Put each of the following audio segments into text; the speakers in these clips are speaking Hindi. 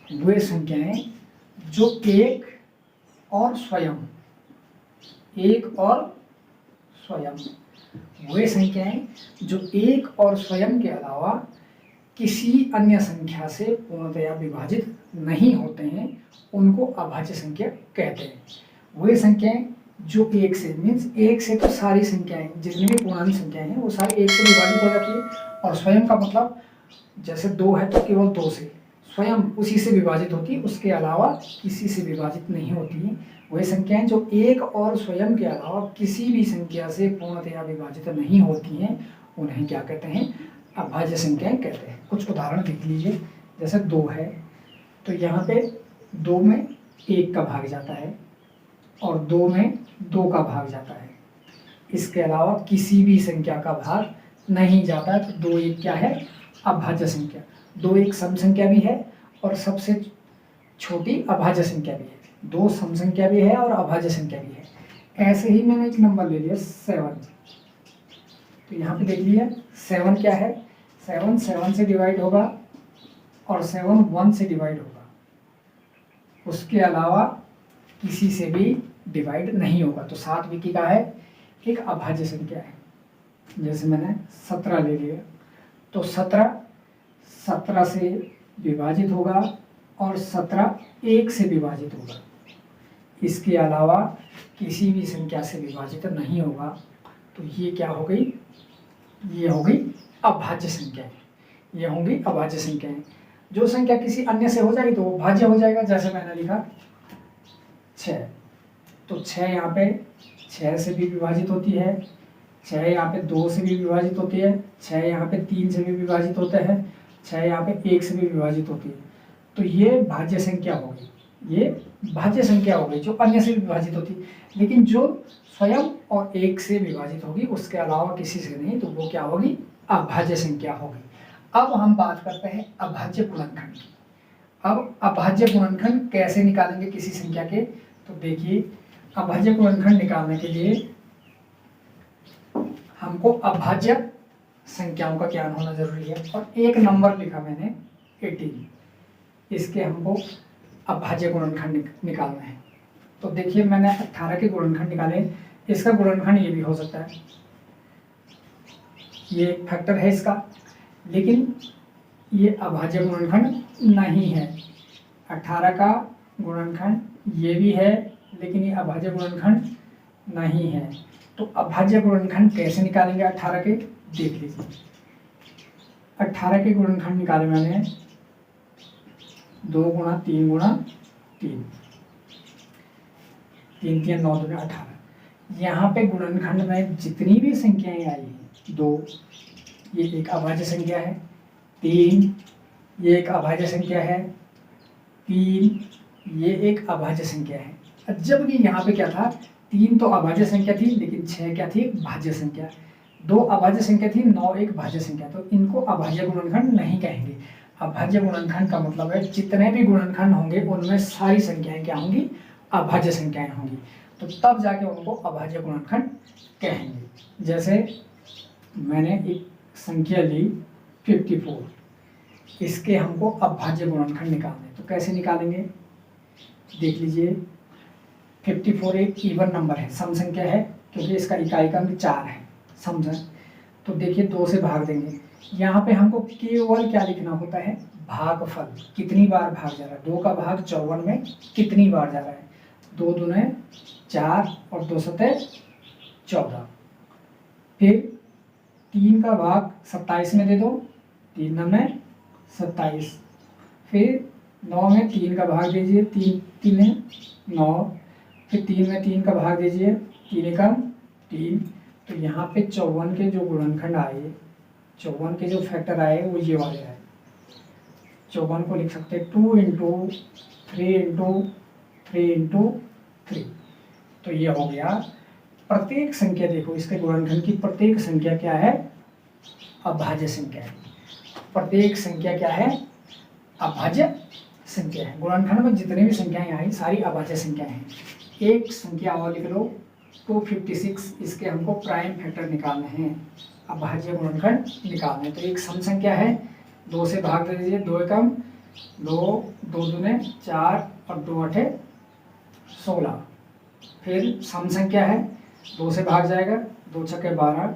वे संख्याएं जो एक और स्वयं, एक और स्वयं, वे संख्याएं जो एक और स्वयं के अलावा किसी अन्य संख्या से पूर्णतया विभाजित नहीं होते हैं उनको अभाज्य संख्या कहते हैं। वे संख्याएं जो एक से, मीन्स एक से तो सारी संख्याएं, जितनी भी पूर्णांक संख्याएं हैं वो सारी एक से विभाजित हो जाती है, और स्वयं का मतलब जैसे 2 है तो केवल 2 से, स्वयं उसी से विभाजित होती है, उसके अलावा किसी से विभाजित नहीं होती है। वही संख्याएं जो एक और स्वयं के अलावा किसी भी संख्या से पूर्णतया विभाजित नहीं होती हैं उन्हें क्या कहते हैं? अभाज्य संख्याएं कहते हैं। कुछ उदाहरण देख लीजिए, जैसे 2 है तो यहाँ पे 2 में 1 का भाग जाता है और 2 में 2 का भाग जाता है, इसके अलावा किसी भी संख्या का भाग नहीं जाता है, तो 2 1 क्या है? अभाज्य संख्या। 2 1 सम संख्या भी है और सबसे छोटी अभाज्य संख्या भी है। 2 सम संख्या भी है और अभाज्य संख्या भी है। ऐसे ही मैंने एक नंबर ले लिया 7, तो यहाँ पे देख लिया 7 क्या है? 7 7 से डिवाइड होगा और 7 1 से डिवाइड होगा, उसके अलावा किसी से भी डिवाइड नहीं होगा, तो 7 भी क्या है? एक अभाज्य संख्या है। जैसे मैंने 17 ले लिया, तो 17 से विभाजित होगा और 17 1 से विभाजित होगा, इसके अलावा किसी भी संख्या से विभाजित नहीं होगा, तो ये क्या हो गई? ये हो गई अभाज्य संख्याएं। ये होंगी अभाज्य संख्याएं। जो संख्या किसी अन्य से हो जाएगी तो वो भाज्य हो जाएगा। जैसे मैंने लिखा 6, तो 6 यहाँ पे 6 से भी विभाजित होती है, 6 यहाँ पे 2 से भी विभाजित होती है, 6 यहाँ पे 3 से भी विभाजित होते हैं, 6 यहाँ पे 1 से भी विभाजित होती है, तो ये भाज्य संख्या हो गई, ये भाज्य संख्या हो गई जो अन्य से भी विभाजित होती है। लेकिन जो स्वयं और 1 से विभाजित होगी उसके अलावा किसी से नहीं, तो वो क्या होगी? अभाज्य संख्या होगी। अब हम बात करते हैं अभाज्य गुणनखंड की। अब अभाज्य गुणनखंड कैसे निकालेंगे किसी संख्या के? तो देखिए, अभाज्य गुणनखंड निकालने के लिए हमको अभाज्य संख्याओं का ज्ञान होना जरूरी है। और एक नंबर लिखा मैंने 18, इसके हमको अभाज्य गुणनखंड निकालना है। तो देखिए, मैंने 18 के गुणनखंड निकाले, इसका गुणनखंड ये भी हो सकता है, ये एक फैक्टर है इसका, लेकिन ये अभाज्य गुणनखंड नहीं है। 18 का गुणनखंड ये भी है, लेकिन ये अभाज्य गुणनखंड नहीं है। तो अभाज्य गुणनखंड कैसे निकालेंगे 18 के? देख लीजिए, 18 के गुणनखंड निकाले मैंने 2 गुणा 3 गुणा 3, 3 3 9 2 18। यहाँ पे गुणनखंड में जितनी भी संख्याएं आई हैं, 2 ये एक अभाज्य संख्या है, 3 ये एक अभाज्य संख्या है, 3 ये एक अभाज्य संख्या है। जबकि यहाँ पे क्या था? 3 तो अभाज्य संख्या थी, लेकिन 6 क्या थी? भाज्य संख्या। 2 अभाज्य संख्या थी, 9 एक भाज्य संख्या, तो इनको अभाज्य गुणनखंड नहीं कहेंगे। अभाज्य गुणनखंड का मतलब है जितने भी गुणनखंड होंगे उनमें सारी संख्याएं क्या होंगी? अभाज्य संख्याएं होंगी, तो तब जाके उनको अभाज्य गुणनखंड कहेंगे। जैसे मैंने एक संख्या ली 54, इसके हमको अभाज्य गुणनखंड निकालने, तो कैसे निकालेंगे? देख लीजिए, 54 एक इवन नंबर है, सम संख्या है, क्योंकि इसका इकाई का अंक 4 है, समझा? तो देखिए 2 से भाग देंगे। यहाँ पे हमको केवल क्या लिखना होता है? भागफल, कितनी बार भाग जा रहा है। 2 का भाग 54 में कितनी बार जा रहा है? 2 दूने 4 और 2 सते 14। फिर 3 का भाग 27 में दे दो, 3 9 27। फिर 9 में 3 का भाग दीजिए, 3 3 9। फिर 3 में 3 का भाग दीजिए, 3 एकम 3। तो यहाँ पे 54 के जो गुणनखंड आए, 54 के जो फैक्टर आए वो ये वाले आए। 54 को लिख सकते हैं 2 इंटू 3 इंटू 3 इंटू 3। तो ये हो गया। प्रत्येक संख्या देखो, इसके गुणनखंड की प्रत्येक संख्या क्या है? अभाज्य संख्या है। प्रत्येक संख्या क्या है? अभाज्य संख्या है। गुणनखंड में जितनी भी संख्याएं आई सारी अभाज्य संख्याएं हैं। एक संख्या और लिख लो 256, इसके हमको प्राइम फैक्टर निकालने हैं, अभाज्य गुणनखंड निकालने। तो एक सम संख्या है, 2 से भाग दे दीजिए, 2 एकम 2 2 दूने 4 और 2 8 16। फिर सम संख्या है, 2 से भाग जाएगा, 2 छक्के 12,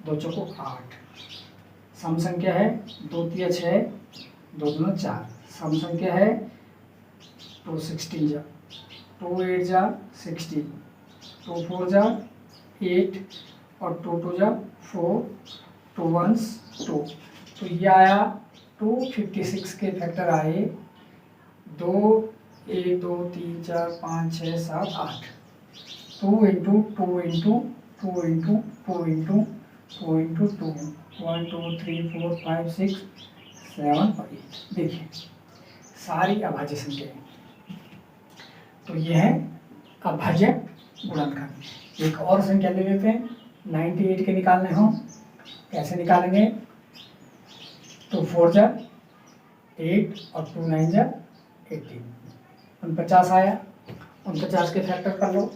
2 चौको 8। सम संख्या है, 2 तिया 6, 2 दूना 4। सम संख्या है 2 16 जा, 2 8 जा 16, 2 4 जा 8 और 2 2 जा 4, 2 1 2। तो ये आया 256 के फैक्टर आए 2 1 2 3 4 5 6 7 8। 2 into 2 into 2 into 2 into 2 into 2, 1 2 3 4 5 6 7 और 8। देखिए सारी अभाज्य संख्याएं। तो ये है अभाज्य गुणनखंड। एक और संख्या ले लेते हैं, 98 के निकालने हो, कैसे निकालेंगे? तो 4 जा 8 और 2 9 जा 18, 49 आया। 49 के फैक्टर कर लो,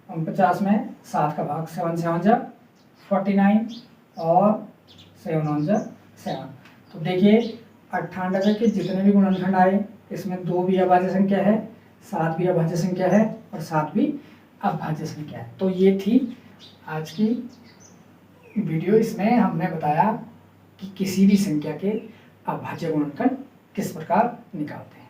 49 में 7 का भाग, 7 7 जा 49 और 7 1 जा 7। तो देखिए 98 के जितने भी गुणनखंड आए इसमें 2 भी अभाज्य संख्या है, 7 भी अभाज्य संख्या है और 7 भी अभाज्य संख्या है। तो ये थी आज की वीडियो। इसमें हमने बताया कि किसी भी संख्या के अभाज्य गुणनखंड किस प्रकार निकालते हैं।